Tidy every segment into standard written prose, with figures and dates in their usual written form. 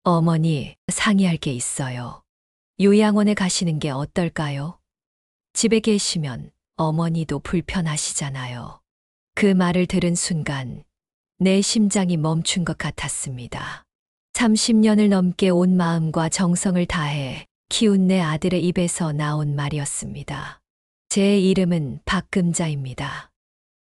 어머니, 상의할 게 있어요. 요양원에 가시는 게 어떨까요? 집에 계시면 어머니도 불편하시잖아요. 그 말을 들은 순간 내 심장이 멈춘 것 같았습니다. 30년을 넘게 온 마음과 정성을 다해 키운 내 아들의 입에서 나온 말이었습니다. 제 이름은 박금자입니다.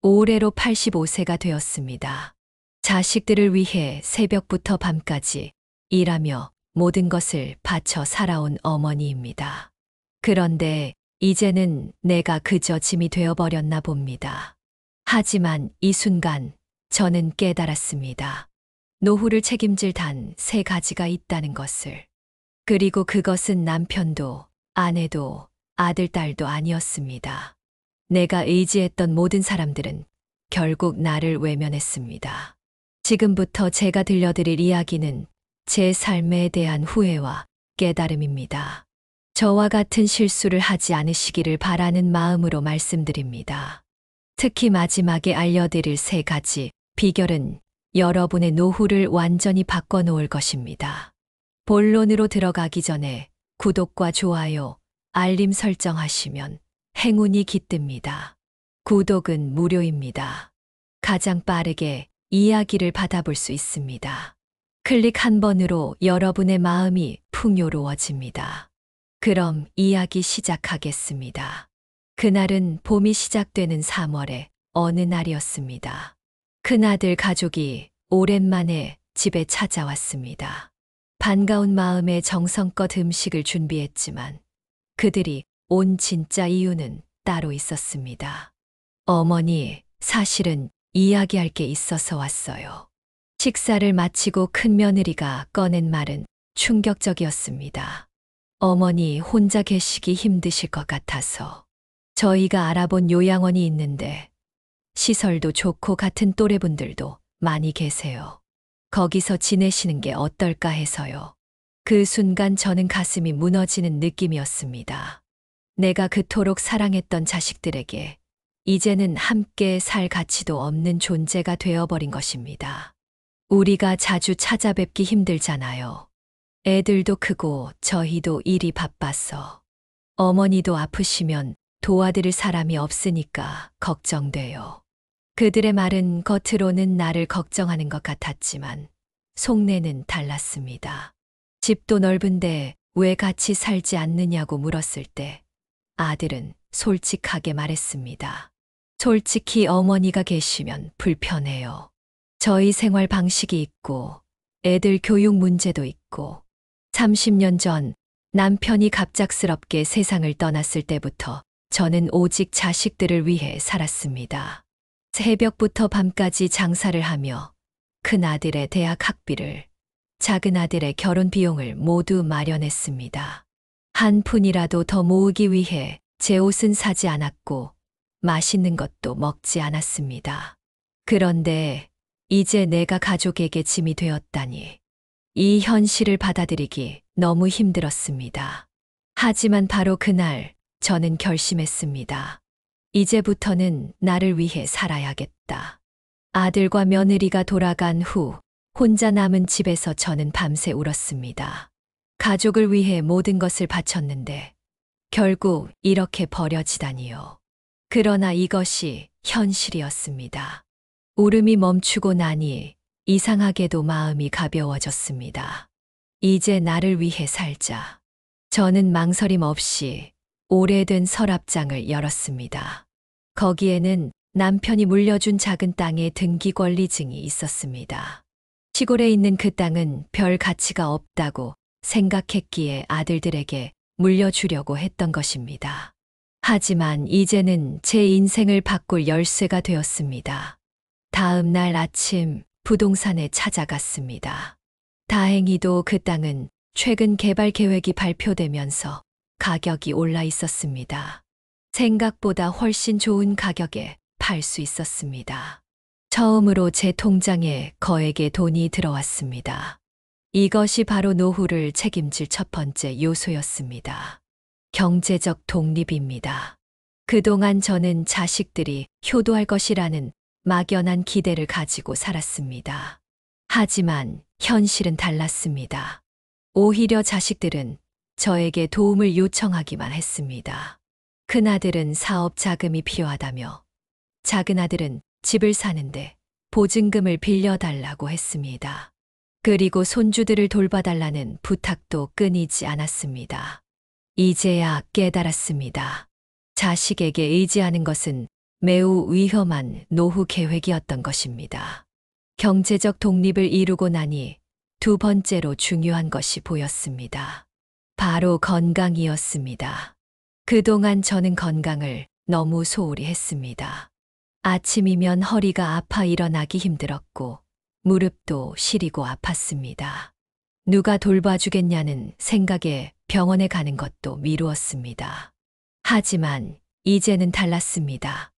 올해로 85세가 되었습니다. 자식들을 위해 새벽부터 밤까지 일하며 모든 것을 바쳐 살아온 어머니입니다. 그런데 이제는 내가 그저 짐이 되어버렸나 봅니다. 하지만 이 순간 저는 깨달았습니다. 노후를 책임질 단 세 가지가 있다는 것을. 그리고 그것은 남편도 아내도 아들, 딸도 아니었습니다. 내가 의지했던 모든 사람들은 결국 나를 외면했습니다. 지금부터 제가 들려드릴 이야기는 제 삶에 대한 후회와 깨달음입니다. 저와 같은 실수를 하지 않으시기를 바라는 마음으로 말씀드립니다. 특히 마지막에 알려드릴 세 가지 비결은 여러분의 노후를 완전히 바꿔놓을 것입니다. 본론으로 들어가기 전에 구독과 좋아요, 알림 설정하시면 행운이 깃듭니다. 구독은 무료입니다. 가장 빠르게 이야기를 받아볼 수 있습니다. 클릭 한 번으로 여러분의 마음이 풍요로워집니다. 그럼 이야기 시작하겠습니다. 그날은 봄이 시작되는 3월의 어느 날이었습니다. 큰아들 가족이 오랜만에 집에 찾아왔습니다. 반가운 마음에 정성껏 음식을 준비했지만 그들이 온 진짜 이유는 따로 있었습니다. 어머니, 사실은 이야기할 게 있어서 왔어요. 식사를 마치고 큰며느리가 꺼낸 말은 충격적이었습니다. 어머니 혼자 계시기 힘드실 것 같아서 저희가 알아본 요양원이 있는데 시설도 좋고 같은 또래분들도 많이 계세요. 거기서 지내시는 게 어떨까 해서요. 그 순간 저는 가슴이 무너지는 느낌이었습니다. 내가 그토록 사랑했던 자식들에게 이제는 함께 살 가치도 없는 존재가 되어버린 것입니다. 우리가 자주 찾아뵙기 힘들잖아요. 애들도 크고 저희도 일이 바빠서. 어머니도 아프시면 도와드릴 사람이 없으니까 걱정돼요. 그들의 말은 겉으로는 나를 걱정하는 것 같았지만 속내는 달랐습니다. 집도 넓은데 왜 같이 살지 않느냐고 물었을 때 아들은 솔직하게 말했습니다. 솔직히 어머니가 계시면 불편해요. 저희 생활 방식이 있고 애들 교육 문제도 있고 30년 전 남편이 갑작스럽게 세상을 떠났을 때부터 저는 오직 자식들을 위해 살았습니다. 새벽부터 밤까지 장사를 하며 큰아들의 대학 학비를, 작은아들의 결혼 비용을 모두 마련했습니다. 한 푼이라도 더 모으기 위해 제 옷은 사지 않았고 맛있는 것도 먹지 않았습니다. 그런데 이제 내가 가족에게 짐이 되었다니 이 현실을 받아들이기 너무 힘들었습니다. 하지만 바로 그날 저는 결심했습니다. 이제부터는 나를 위해 살아야겠다. 아들과 며느리가 돌아간 후 혼자 남은 집에서 저는 밤새 울었습니다. 가족을 위해 모든 것을 바쳤는데 결국 이렇게 버려지다니요. 그러나 이것이 현실이었습니다. 울음이 멈추고 나니 이상하게도 마음이 가벼워졌습니다. 이제 나를 위해 살자. 저는 망설임 없이 오래된 서랍장을 열었습니다. 거기에는 남편이 물려준 작은 땅의 등기 권리증이 있었습니다. 시골에 있는 그 땅은 별 가치가 없다고 생각했기에 아들들에게 물려주려고 했던 것입니다. 하지만 이제는 제 인생을 바꿀 열쇠가 되었습니다. 다음 날 아침 부동산에 찾아갔습니다. 다행히도 그 땅은 최근 개발 계획이 발표되면서 가격이 올라 있었습니다. 생각보다 훨씬 좋은 가격에 팔 수 있었습니다. 처음으로 제 통장에 거액의 돈이 들어왔습니다. 이것이 바로 노후를 책임질 첫 번째 요소였습니다. 경제적 독립입니다. 그동안 저는 자식들이 효도할 것이라는 막연한 기대를 가지고 살았습니다. 하지만 현실은 달랐습니다. 오히려 자식들은 저에게 도움을 요청하기만 했습니다. 큰아들은 사업 자금이 필요하다며 작은아들은 집을 사는데 보증금을 빌려달라고 했습니다. 그리고 손주들을 돌봐달라는 부탁도 끊이지 않았습니다. 이제야 깨달았습니다. 자식에게 의지하는 것은 매우 위험한 노후 계획이었던 것입니다. 경제적 독립을 이루고 나니 두 번째로 중요한 것이 보였습니다. 바로 건강이었습니다. 그동안 저는 건강을 너무 소홀히 했습니다. 아침이면 허리가 아파 일어나기 힘들었고 무릎도 시리고 아팠습니다. 누가 돌봐주겠냐는 생각에 병원에 가는 것도 미루었습니다. 하지만 이제는 달랐습니다.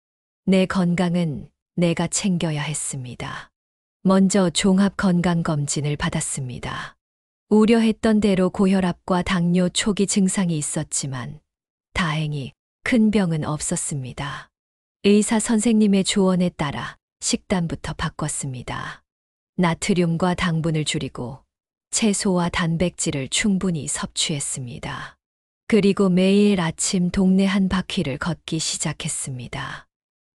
내 건강은 내가 챙겨야 했습니다. 먼저 종합건강검진을 받았습니다. 우려했던 대로 고혈압과 당뇨 초기 증상이 있었지만 다행히 큰 병은 없었습니다. 의사 선생님의 조언에 따라 식단부터 바꿨습니다. 나트륨과 당분을 줄이고 채소와 단백질을 충분히 섭취했습니다. 그리고 매일 아침 동네 한 바퀴를 걷기 시작했습니다.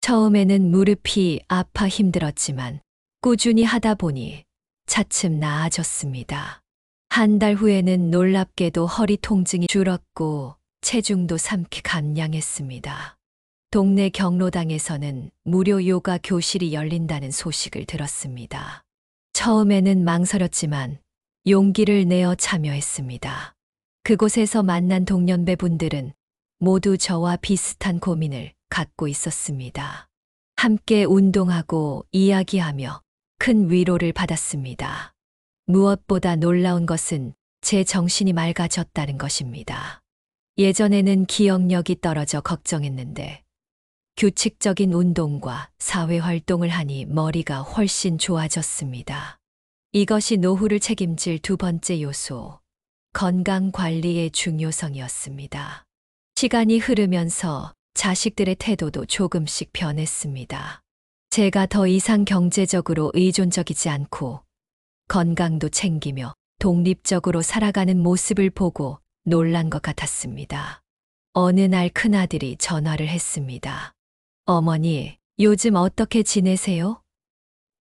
처음에는 무릎이 아파 힘들었지만 꾸준히 하다 보니 차츰 나아졌습니다. 한 달 후에는 놀랍게도 허리 통증이 줄었고 체중도 삼키 감량했습니다. 동네 경로당에서는 무료 요가 교실이 열린다는 소식을 들었습니다. 처음에는 망설였지만 용기를 내어 참여했습니다. 그곳에서 만난 동년배분들은 모두 저와 비슷한 고민을 갖고 있었습니다. 함께 운동하고 이야기하며 큰 위로를 받았습니다. 무엇보다 놀라운 것은 제 정신이 맑아졌다는 것입니다. 예전에는 기억력이 떨어져 걱정했는데 규칙적인 운동과 사회활동을 하니 머리가 훨씬 좋아졌습니다. 이것이 노후를 책임질 두 번째 요소, 건강관리의 중요성이었습니다. 시간이 흐르면서 자식들의 태도도 조금씩 변했습니다. 제가 더 이상 경제적으로 의존적이지 않고 건강도 챙기며 독립적으로 살아가는 모습을 보고 놀란 것 같았습니다. 어느 날 큰아들이 전화를 했습니다. 어머니, 요즘 어떻게 지내세요?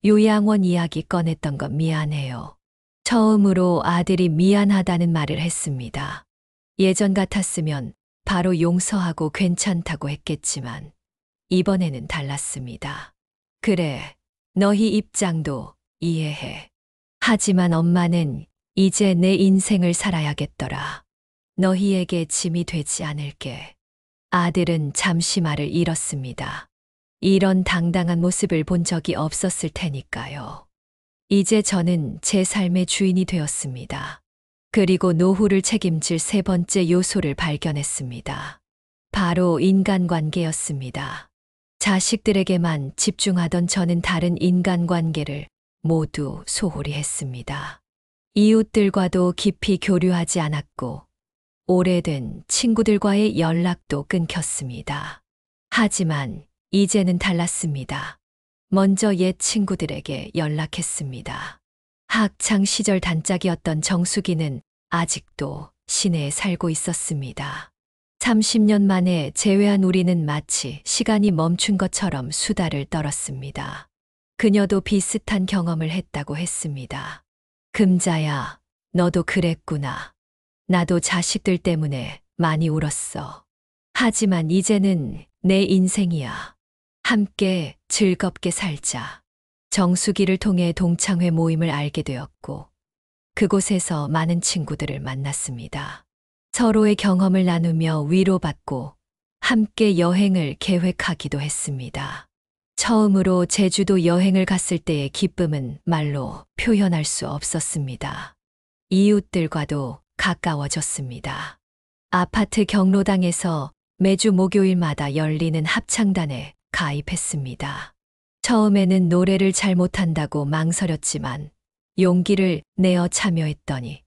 요양원 이야기 꺼냈던 건 미안해요. 처음으로 아들이 미안하다는 말을 했습니다. 예전 같았으면 바로 용서하고 괜찮다고 했겠지만 이번에는 달랐습니다. 그래, 너희 입장도 이해해. 하지만 엄마는 이제 내 인생을 살아야겠더라. 너희에게 짐이 되지 않을게. 아들은 잠시 말을 잃었습니다. 이런 당당한 모습을 본 적이 없었을 테니까요. 이제 저는 제 삶의 주인이 되었습니다. 그리고 노후를 책임질 세 번째 요소를 발견했습니다. 바로 인간관계였습니다. 자식들에게만 집중하던 저는 다른 인간관계를 모두 소홀히 했습니다. 이웃들과도 깊이 교류하지 않았고 오래된 친구들과의 연락도 끊겼습니다. 하지만 이제는 달랐습니다. 먼저 옛 친구들에게 연락했습니다. 학창 시절 단짝이었던 정숙이는 아직도 시내에 살고 있었습니다. 30년 만에 재회한 우리는 마치 시간이 멈춘 것처럼 수다를 떨었습니다. 그녀도 비슷한 경험을 했다고 했습니다. 금자야, 너도 그랬구나. 나도 자식들 때문에 많이 울었어. 하지만 이제는 내 인생이야. 함께 즐겁게 살자. 정수기를 통해 동창회 모임을 알게 되었고 그곳에서 많은 친구들을 만났습니다. 서로의 경험을 나누며 위로받고 함께 여행을 계획하기도 했습니다. 처음으로 제주도 여행을 갔을 때의 기쁨은 말로 표현할 수 없었습니다. 이웃들과도 가까워졌습니다. 아파트 경로당에서 매주 목요일마다 열리는 합창단에 가입했습니다. 처음에는 노래를 잘 못한다고 망설였지만 용기를 내어 참여했더니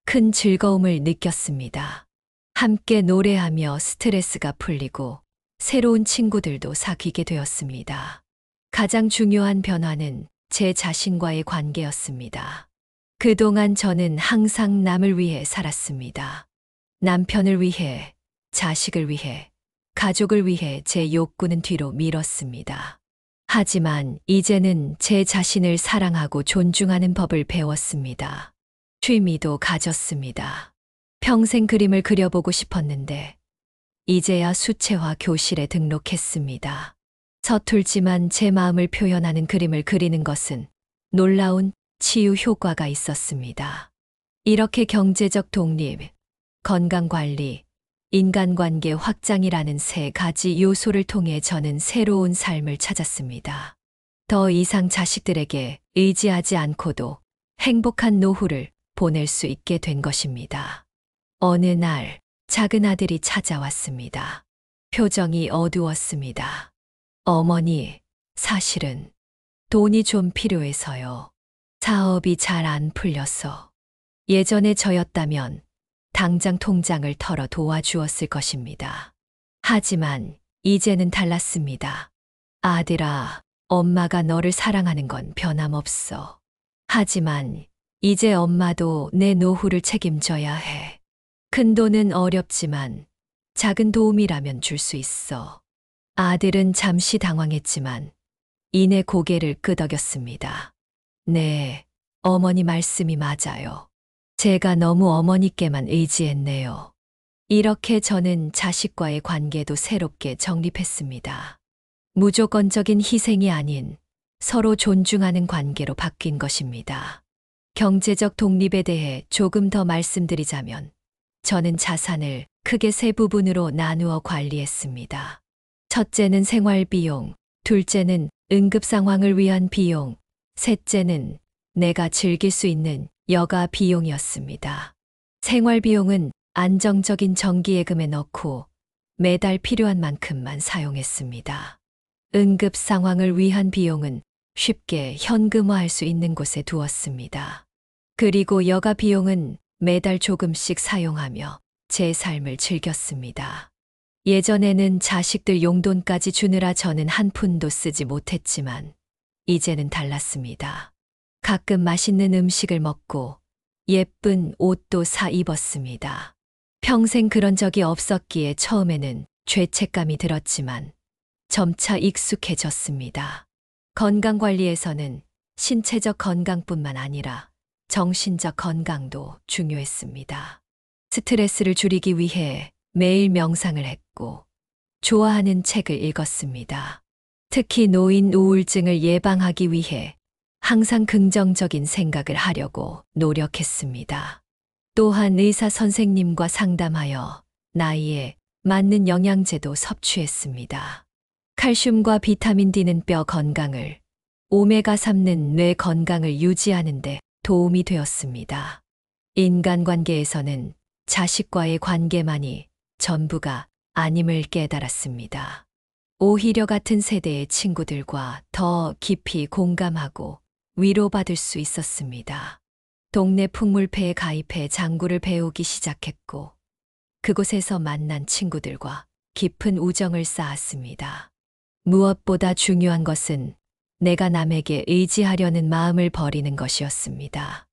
큰 즐거움을 느꼈습니다. 함께 노래하며 스트레스가 풀리고 새로운 친구들도 사귀게 되었습니다. 가장 중요한 변화는 제 자신과의 관계였습니다. 그동안 저는 항상 남을 위해 살았습니다. 남편을 위해, 자식을 위해, 가족을 위해 제 욕구는 뒤로 미뤘습니다. 하지만 이제는 제 자신을 사랑하고 존중하는 법을 배웠습니다. 취미도 가졌습니다. 평생 그림을 그려보고 싶었는데 이제야 수채화 교실에 등록했습니다. 서툴지만 제 마음을 표현하는 그림을 그리는 것은 놀라운 치유 효과가 있었습니다. 이렇게 경제적 독립, 건강관리, 인간관계 확장이라는 세 가지 요소를 통해 저는 새로운 삶을 찾았습니다. 더 이상 자식들에게 의지하지 않고도 행복한 노후를 보낼 수 있게 된 것입니다. 어느 날 작은 아들이 찾아왔습니다. 표정이 어두웠습니다. 어머니, 사실은 돈이 좀 필요해서요. 사업이 잘 안 풀려서. 예전에 저였다면 당장 통장을 털어 도와주었을 것입니다. 하지만 이제는 달랐습니다. 아들아, 엄마가 너를 사랑하는 건 변함없어. 하지만 이제 엄마도 내 노후를 책임져야 해. 큰 돈은 어렵지만 작은 도움이라면 줄 수 있어. 아들은 잠시 당황했지만 이내 고개를 끄덕였습니다. 네, 어머니 말씀이 맞아요. 제가 너무 어머니께만 의지했네요. 이렇게 저는 자식과의 관계도 새롭게 정립했습니다. 무조건적인 희생이 아닌 서로 존중하는 관계로 바뀐 것입니다. 경제적 독립에 대해 조금 더 말씀드리자면 저는 자산을 크게 세 부분으로 나누어 관리했습니다. 첫째는 생활비용, 둘째는 응급 상황을 위한 비용, 셋째는 내가 즐길 수 있는 여가 비용이었습니다. 생활비용은 안정적인 정기예금에 넣고 매달 필요한 만큼만 사용했습니다. 응급 상황을 위한 비용은 쉽게 현금화할 수 있는 곳에 두었습니다. 그리고 여가 비용은 매달 조금씩 사용하며 제 삶을 즐겼습니다. 예전에는 자식들 용돈까지 주느라 저는 한 푼도 쓰지 못했지만 이제는 달랐습니다. 가끔 맛있는 음식을 먹고 예쁜 옷도 사 입었습니다. 평생 그런 적이 없었기에 처음에는 죄책감이 들었지만 점차 익숙해졌습니다. 건강관리에서는 신체적 건강뿐만 아니라 정신적 건강도 중요했습니다. 스트레스를 줄이기 위해 매일 명상을 했고 좋아하는 책을 읽었습니다. 특히 노인 우울증을 예방하기 위해 항상 긍정적인 생각을 하려고 노력했습니다. 또한 의사 선생님과 상담하여 나이에 맞는 영양제도 섭취했습니다. 칼슘과 비타민 D는 뼈 건강을, 오메가3는 뇌 건강을 유지하는 데 도움이 되었습니다. 인간관계에서는 자식과의 관계만이 전부가 아님을 깨달았습니다. 오히려 같은 세대의 친구들과 더 깊이 공감하고 위로받을 수 있었습니다. 동네 풍물패에 가입해 장구를 배우기 시작했고 그곳에서 만난 친구들과 깊은 우정을 쌓았습니다. 무엇보다 중요한 것은 내가 남에게 의지하려는 마음을 버리는 것이었습니다.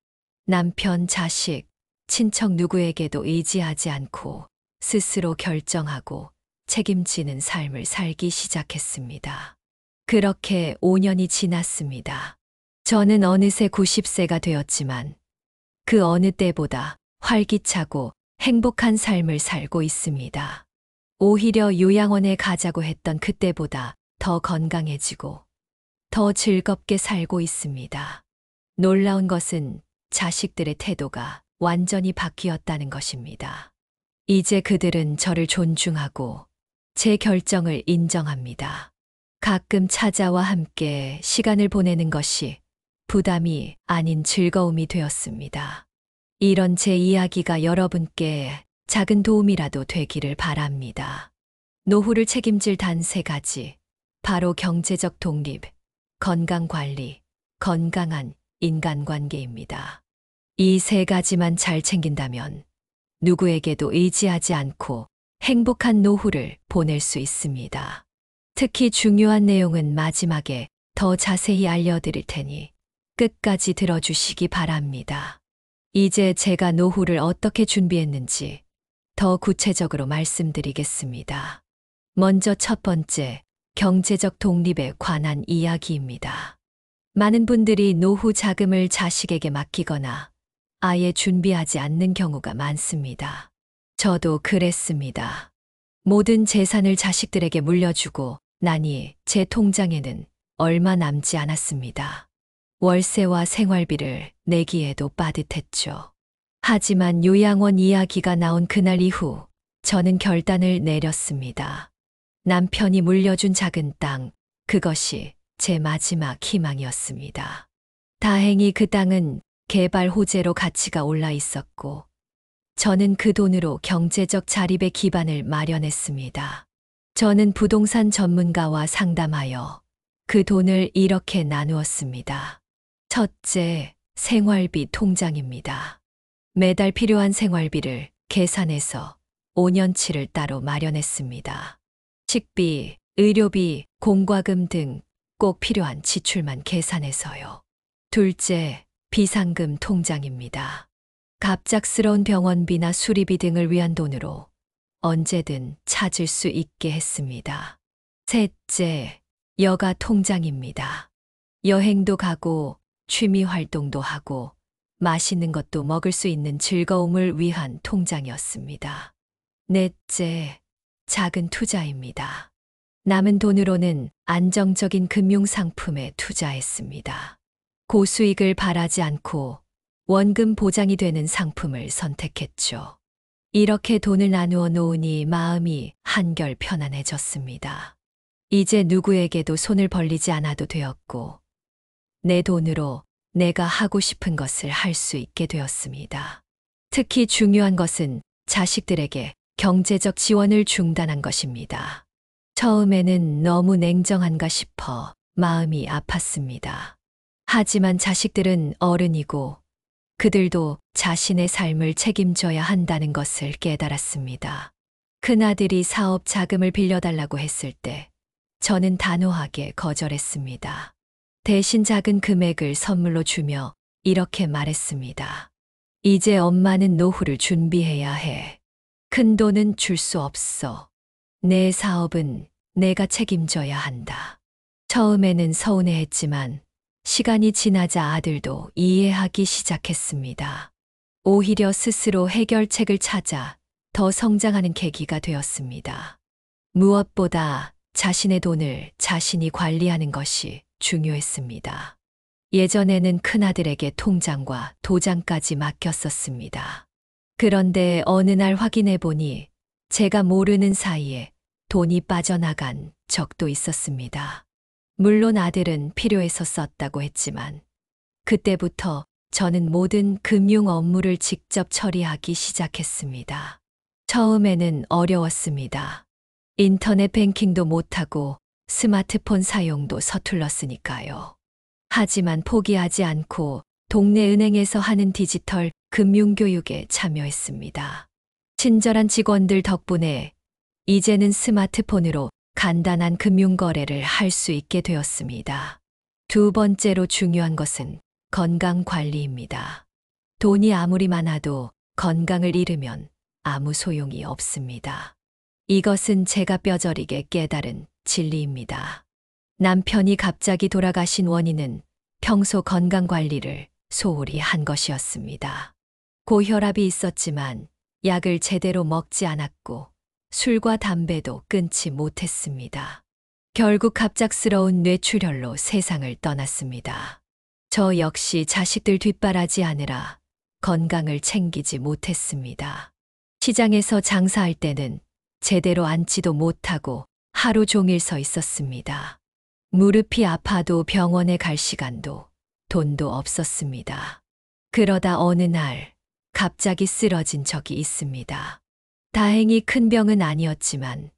남편, 자식, 친척 누구에게도 의지하지 않고 스스로 결정하고 책임지는 삶을 살기 시작했습니다. 그렇게 5년이 지났습니다. 저는 어느새 90세가 되었지만 그 어느 때보다 활기차고 행복한 삶을 살고 있습니다. 오히려 요양원에 가자고 했던 그때보다 더 건강해지고 더 즐겁게 살고 있습니다. 놀라운 것은 자식들의 태도가 완전히 바뀌었다는 것입니다. 이제 그들은 저를 존중하고 제 결정을 인정합니다. 가끔 찾아와 함께 시간을 보내는 것이 부담이 아닌 즐거움이 되었습니다. 이런 제 이야기가 여러분께 작은 도움이라도 되기를 바랍니다. 노후를 책임질 단 세 가지, 바로 경제적 독립, 건강관리, 건강한 인간관계입니다. 이 세 가지만 잘 챙긴다면 누구에게도 의지하지 않고 행복한 노후를 보낼 수 있습니다. 특히 중요한 내용은 마지막에 더 자세히 알려드릴 테니 끝까지 들어주시기 바랍니다. 이제 제가 노후를 어떻게 준비했는지 더 구체적으로 말씀드리겠습니다. 먼저 첫 번째, 경제적 독립에 관한 이야기입니다. 많은 분들이 노후 자금을 자식에게 맡기거나 아예 준비하지 않는 경우가 많습니다. 저도 그랬습니다. 모든 재산을 자식들에게 물려주고 나니 제 통장에는 얼마 남지 않았습니다. 월세와 생활비를 내기에도 빠듯했죠. 하지만 요양원 이야기가 나온 그날 이후 저는 결단을 내렸습니다. 남편이 물려준 작은 땅, 그것이 제 마지막 희망이었습니다. 다행히 그 땅은 개발 호재로 가치가 올라 있었고, 저는 그 돈으로 경제적 자립의 기반을 마련했습니다. 저는 부동산 전문가와 상담하여 그 돈을 이렇게 나누었습니다. 첫째, 생활비 통장입니다. 매달 필요한 생활비를 계산해서 5년치를 따로 마련했습니다. 식비, 의료비, 공과금 등 꼭 필요한 지출만 계산해서요. 둘째, 비상금 통장입니다. 갑작스러운 병원비나 수리비 등을 위한 돈으로 언제든 찾을 수 있게 했습니다. 셋째, 여가 통장입니다. 여행도 가고 취미 활동도 하고 맛있는 것도 먹을 수 있는 즐거움을 위한 통장이었습니다. 넷째, 작은 투자입니다. 남은 돈으로는 안정적인 금융상품에 투자했습니다. 고수익을 바라지 않고 원금 보장이 되는 상품을 선택했죠. 이렇게 돈을 나누어 놓으니 마음이 한결 편안해졌습니다. 이제 누구에게도 손을 벌리지 않아도 되었고, 내 돈으로 내가 하고 싶은 것을 할 수 있게 되었습니다. 특히 중요한 것은 자식들에게 경제적 지원을 중단한 것입니다. 처음에는 너무 냉정한가 싶어 마음이 아팠습니다. 하지만 자식들은 어른이고 그들도 자신의 삶을 책임져야 한다는 것을 깨달았습니다. 큰아들이 사업 자금을 빌려달라고 했을 때 저는 단호하게 거절했습니다. 대신 작은 금액을 선물로 주며 이렇게 말했습니다. 이제 엄마는 노후를 준비해야 해. 큰 돈은 줄 수 없어. 내 사업은 내가 책임져야 한다. 처음에는 서운해했지만 시간이 지나자 아들도 이해하기 시작했습니다. 오히려 스스로 해결책을 찾아 더 성장하는 계기가 되었습니다. 무엇보다 자신의 돈을 자신이 관리하는 것이 중요했습니다. 예전에는 큰아들에게 통장과 도장까지 맡겼었습니다. 그런데 어느 날 확인해 보니 제가 모르는 사이에 돈이 빠져나간 적도 있었습니다. 물론 아들은 필요해서 썼다고 했지만 그때부터 저는 모든 금융 업무를 직접 처리하기 시작했습니다. 처음에는 어려웠습니다. 인터넷 뱅킹도 못하고 스마트폰 사용도 서툴렀으니까요. 하지만 포기하지 않고 동네 은행에서 하는 디지털 금융교육에 참여했습니다. 친절한 직원들 덕분에 이제는 스마트폰으로 간단한 금융거래를 할 수 있게 되었습니다. 두 번째로 중요한 것은 건강관리입니다. 돈이 아무리 많아도 건강을 잃으면 아무 소용이 없습니다. 이것은 제가 뼈저리게 깨달은 진리입니다. 남편이 갑자기 돌아가신 원인은 평소 건강관리를 소홀히 한 것이었습니다. 고혈압이 있었지만 약을 제대로 먹지 않았고 술과 담배도 끊지 못했습니다. 결국 갑작스러운 뇌출혈로 세상을 떠났습니다. 저 역시 자식들 뒷바라지하느라 건강을 챙기지 못했습니다. 시장에서 장사할 때는 제대로 앉지도 못하고 하루 종일 서 있었습니다. 무릎이 아파도 병원에 갈 시간도 돈도 없었습니다. 그러다 어느 날 갑자기 쓰러진 적이 있습니다. 다행히 큰 병은 아니었지만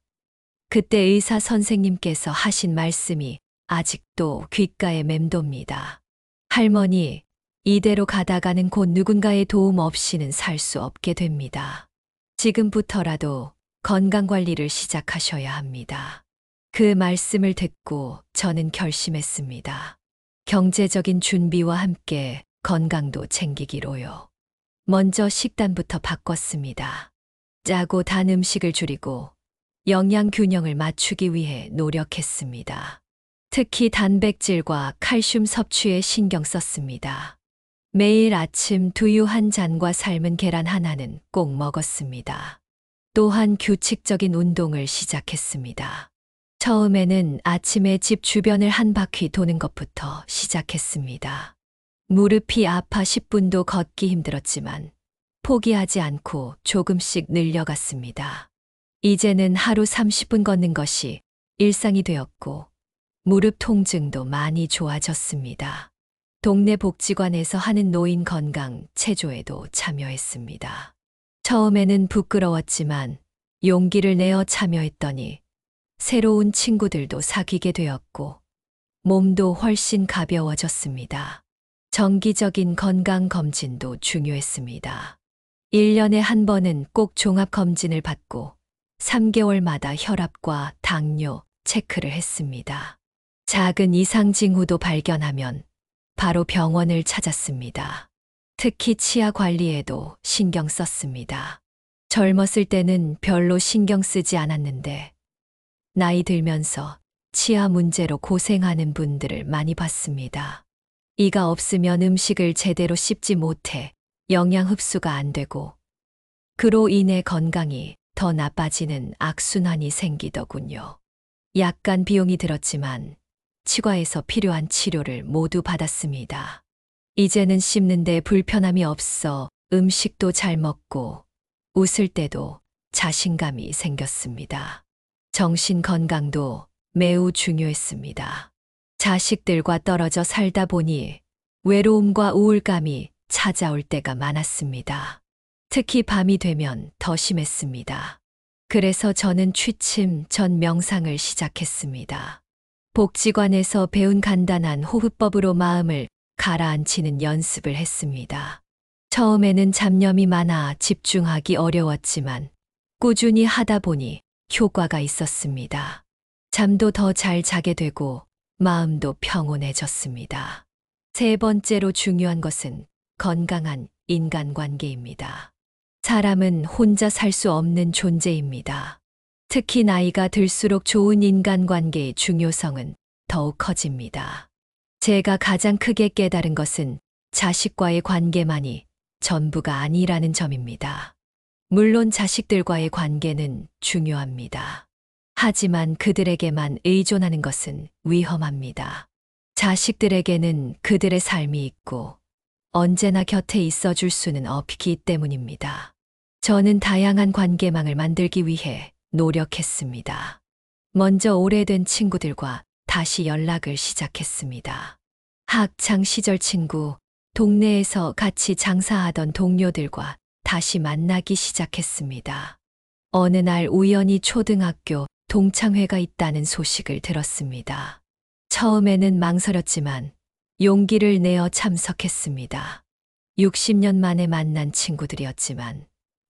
그때 의사 선생님께서 하신 말씀이 아직도 귓가에 맴돕니다. 할머니, 이대로 가다가는 곧 누군가의 도움 없이는 살 수 없게 됩니다. 지금부터라도 건강관리를 시작하셔야 합니다. 그 말씀을 듣고 저는 결심했습니다. 경제적인 준비와 함께 건강도 챙기기로요. 먼저 식단부터 바꿨습니다. 짜고 단 음식을 줄이고 영양 균형을 맞추기 위해 노력했습니다. 특히 단백질과 칼슘 섭취에 신경 썼습니다. 매일 아침 두유 한 잔과 삶은 계란 하나는 꼭 먹었습니다. 또한 규칙적인 운동을 시작했습니다. 처음에는 아침에 집 주변을 한 바퀴 도는 것부터 시작했습니다. 무릎이 아파 10분도 걷기 힘들었지만 포기하지 않고 조금씩 늘려갔습니다. 이제는 하루 30분 걷는 것이 일상이 되었고 무릎 통증도 많이 좋아졌습니다. 동네 복지관에서 하는 노인 건강 체조에도 참여했습니다. 처음에는 부끄러웠지만 용기를 내어 참여했더니 새로운 친구들도 사귀게 되었고 몸도 훨씬 가벼워졌습니다. 정기적인 건강 검진도 중요했습니다. 1년에 한 번은 꼭 종합 검진을 받고 3개월마다 혈압과 당뇨 체크를 했습니다. 작은 이상 징후도 발견하면 바로 병원을 찾았습니다. 특히 치아 관리에도 신경 썼습니다. 젊었을 때는 별로 신경 쓰지 않았는데 나이 들면서 치아 문제로 고생하는 분들을 많이 봤습니다. 이가 없으면 음식을 제대로 씹지 못해 영양 흡수가 안 되고 그로 인해 건강이 더 나빠지는 악순환이 생기더군요. 약간 비용이 들었지만 치과에서 필요한 치료를 모두 받았습니다. 이제는 씹는데 불편함이 없어 음식도 잘 먹고 웃을 때도 자신감이 생겼습니다. 정신 건강도 매우 중요했습니다. 자식들과 떨어져 살다 보니 외로움과 우울감이 찾아올 때가 많았습니다. 특히 밤이 되면 더 심했습니다. 그래서 저는 취침 전 명상을 시작했습니다. 복지관에서 배운 간단한 호흡법으로 마음을 가라앉히는 연습을 했습니다. 처음에는 잡념이 많아 집중하기 어려웠지만 꾸준히 하다 보니 효과가 있었습니다. 잠도 더 잘 자게 되고 마음도 평온해졌습니다. 세 번째로 중요한 것은 건강한 인간관계입니다. 사람은 혼자 살 수 없는 존재입니다. 특히 나이가 들수록 좋은 인간관계의 중요성은 더욱 커집니다. 제가 가장 크게 깨달은 것은 자식과의 관계만이 전부가 아니라는 점입니다. 물론 자식들과의 관계는 중요합니다. 하지만 그들에게만 의존하는 것은 위험합니다. 자식들에게는 그들의 삶이 있고 언제나 곁에 있어 줄 수는 없기 때문입니다. 저는 다양한 관계망을 만들기 위해 노력했습니다. 먼저 오래된 친구들과 다시 연락을 시작했습니다. 학창 시절 친구, 동네에서 같이 장사하던 동료들과 다시 만나기 시작했습니다. 어느 날 우연히 초등학교 동창회가 있다는 소식을 들었습니다. 처음에는 망설였지만 용기를 내어 참석했습니다. 60년 만에 만난 친구들이었지만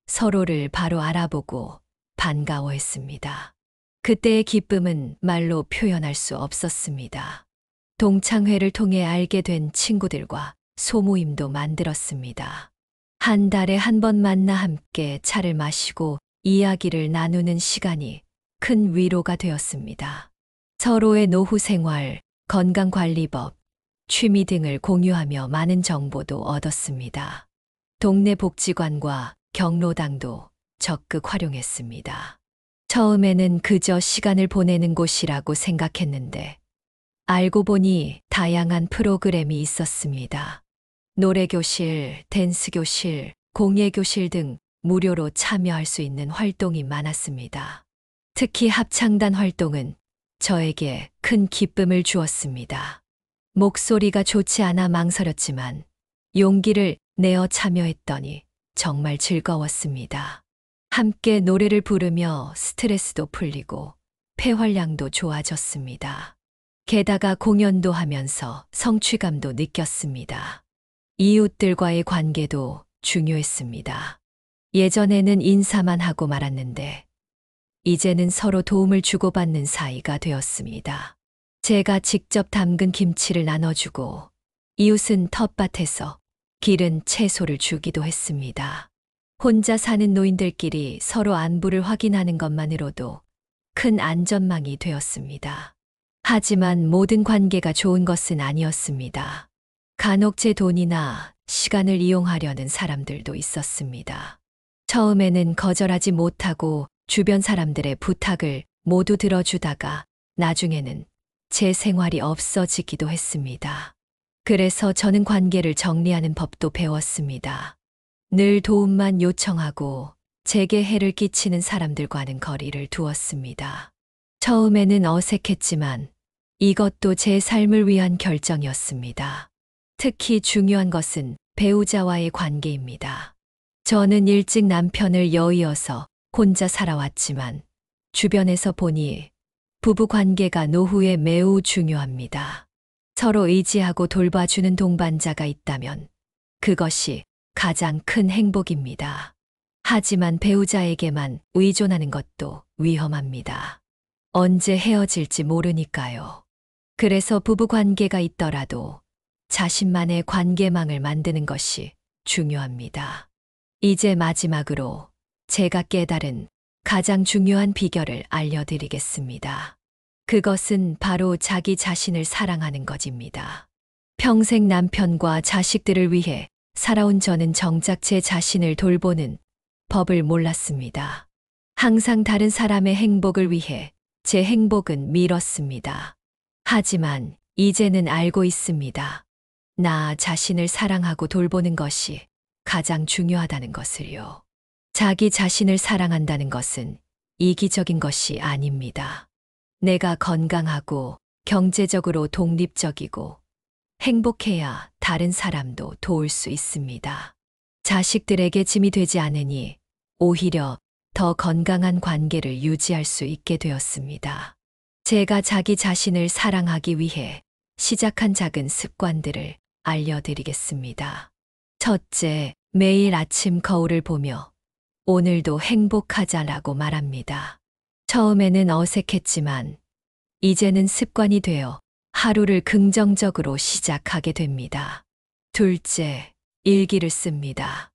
서로를 바로 알아보고 반가워했습니다. 그때의 기쁨은 말로 표현할 수 없었습니다. 동창회를 통해 알게 된 친구들과 소모임도 만들었습니다. 한 달에 한 번 만나 함께 차를 마시고 이야기를 나누는 시간이 큰 위로가 되었습니다. 서로의 노후 생활, 건강관리법, 취미 등을 공유하며 많은 정보도 얻었습니다. 동네 복지관과 경로당도 적극 활용했습니다. 처음에는 그저 시간을 보내는 곳이라고 생각했는데 알고 보니 다양한 프로그램이 있었습니다. 노래교실, 댄스교실, 공예교실 등 무료로 참여할 수 있는 활동이 많았습니다. 특히 합창단 활동은 저에게 큰 기쁨을 주었습니다. 목소리가 좋지 않아 망설였지만 용기를 내어 참여했더니 정말 즐거웠습니다. 함께 노래를 부르며 스트레스도 풀리고 폐활량도 좋아졌습니다. 게다가 공연도 하면서 성취감도 느꼈습니다. 이웃들과의 관계도 중요했습니다. 예전에는 인사만 하고 말았는데 이제는 서로 도움을 주고받는 사이가 되었습니다. 제가 직접 담근 김치를 나눠주고 이웃은 텃밭에서 기른 채소를 주기도 했습니다. 혼자 사는 노인들끼리 서로 안부를 확인하는 것만으로도 큰 안전망이 되었습니다. 하지만 모든 관계가 좋은 것은 아니었습니다. 간혹 제 돈이나 시간을 이용하려는 사람들도 있었습니다. 처음에는 거절하지 못하고 주변 사람들의 부탁을 모두 들어주다가 나중에는 제 생활이 없어지기도 했습니다. 그래서 저는 관계를 정리하는 법도 배웠습니다. 늘 도움만 요청하고 제게 해를 끼치는 사람들과는 거리를 두었습니다. 처음에는 어색했지만 이것도 제 삶을 위한 결정이었습니다. 특히 중요한 것은 배우자와의 관계입니다. 저는 일찍 남편을 여의어서 혼자 살아왔지만 주변에서 보니 부부 관계가 노후에 매우 중요합니다. 서로 의지하고 돌봐주는 동반자가 있다면 그것이 가장 큰 행복입니다. 하지만 배우자에게만 의존하는 것도 위험합니다. 언제 헤어질지 모르니까요. 그래서 부부 관계가 있더라도 자신만의 관계망을 만드는 것이 중요합니다. 이제 마지막으로 제가 깨달은 가장 중요한 비결을 알려드리겠습니다. 그것은 바로 자기 자신을 사랑하는 것입니다. 평생 남편과 자식들을 위해 살아온 저는 정작 제 자신을 돌보는 법을 몰랐습니다. 항상 다른 사람의 행복을 위해 제 행복은 미뤘습니다. 하지만 이제는 알고 있습니다. 나 자신을 사랑하고 돌보는 것이 가장 중요하다는 것을요. 자기 자신을 사랑한다는 것은 이기적인 것이 아닙니다. 내가 건강하고 경제적으로 독립적이고 행복해야 다른 사람도 도울 수 있습니다. 자식들에게 짐이 되지 않으니 오히려 더 건강한 관계를 유지할 수 있게 되었습니다. 제가 자기 자신을 사랑하기 위해 시작한 작은 습관들을 알려드리겠습니다. 첫째, 매일 아침 거울을 보며 오늘도 행복하자라고 말합니다. 처음에는 어색했지만 이제는 습관이 되어 하루를 긍정적으로 시작하게 됩니다. 둘째, 일기를 씁니다.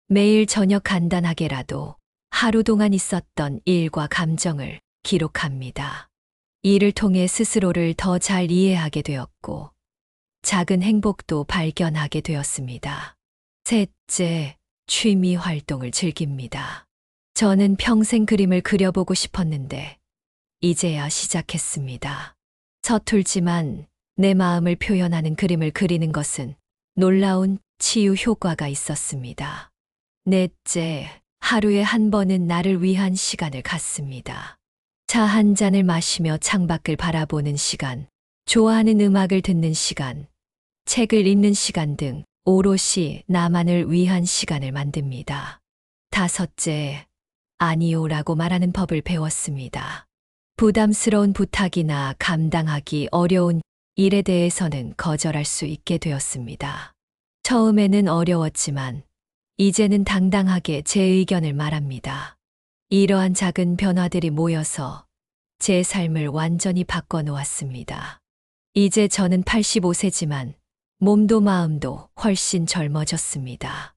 매일 저녁 간단하게라도 하루 동안 있었던 일과 감정을 기록합니다. 이를 통해 스스로를 더 잘 이해하게 되었고 작은 행복도 발견하게 되었습니다. 셋째, 취미 활동을 즐깁니다. 저는 평생 그림을 그려보고 싶었는데 이제야 시작했습니다. 서툴지만 내 마음을 표현하는 그림을 그리는 것은 놀라운 치유 효과가 있었습니다. 넷째, 하루에 한 번은 나를 위한 시간을 갖습니다. 차 한 잔을 마시며 창밖을 바라보는 시간, 좋아하는 음악을 듣는 시간, 책을 읽는 시간 등 오롯이 나만을 위한 시간을 만듭니다. 다섯째, 아니요라고 말하는 법을 배웠습니다. 부담스러운 부탁이나 감당하기 어려운 일에 대해서는 거절할 수 있게 되었습니다. 처음에는 어려웠지만 이제는 당당하게 제 의견을 말합니다. 이러한 작은 변화들이 모여서 제 삶을 완전히 바꿔놓았습니다. 이제 저는 85세지만 몸도 마음도 훨씬 젊어졌습니다.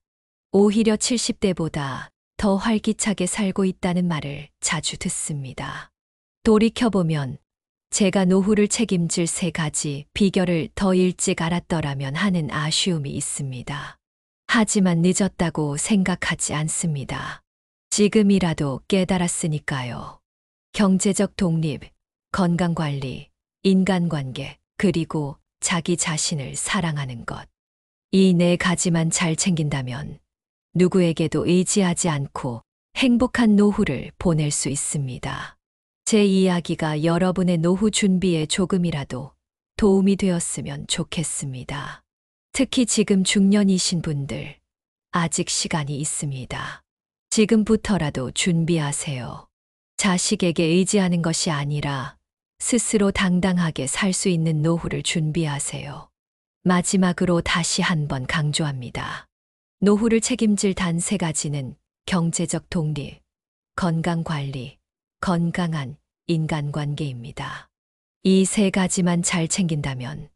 오히려 70대보다 더 활기차게 살고 있다는 말을 자주 듣습니다. 돌이켜보면 제가 노후를 책임질 3가지 비결을 더 일찍 알았더라면 하는 아쉬움이 있습니다. 하지만 늦었다고 생각하지 않습니다. 지금이라도 깨달았으니까요. 경제적 독립, 건강관리, 인간관계, 그리고 자기 자신을 사랑하는 것. 이 4가지만 잘 챙긴다면 누구에게도 의지하지 않고 행복한 노후를 보낼 수 있습니다. 제 이야기가 여러분의 노후 준비에 조금이라도 도움이 되었으면 좋겠습니다. 특히 지금 중년이신 분들, 아직 시간이 있습니다. 지금부터라도 준비하세요. 자식에게 의지하는 것이 아니라 스스로 당당하게 살 수 있는 노후를 준비하세요. 마지막으로 다시 한번 강조합니다. 노후를 책임질 단 3가지는 경제적 독립, 건강관리, 건강한 인간관계입니다. 이 세 가지만 잘 챙긴다면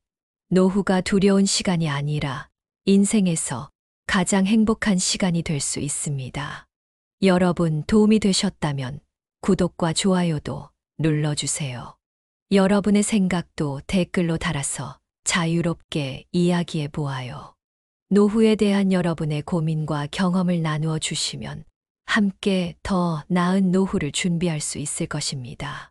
노후가 두려운 시간이 아니라 인생에서 가장 행복한 시간이 될 수 있습니다. 여러분 도움이 되셨다면 구독과 좋아요도 눌러주세요. 여러분의 생각도 댓글로 달아서 자유롭게 이야기해 보아요. 노후에 대한 여러분의 고민과 경험을 나누어 주시면 함께 더 나은 노후를 준비할 수 있을 것입니다.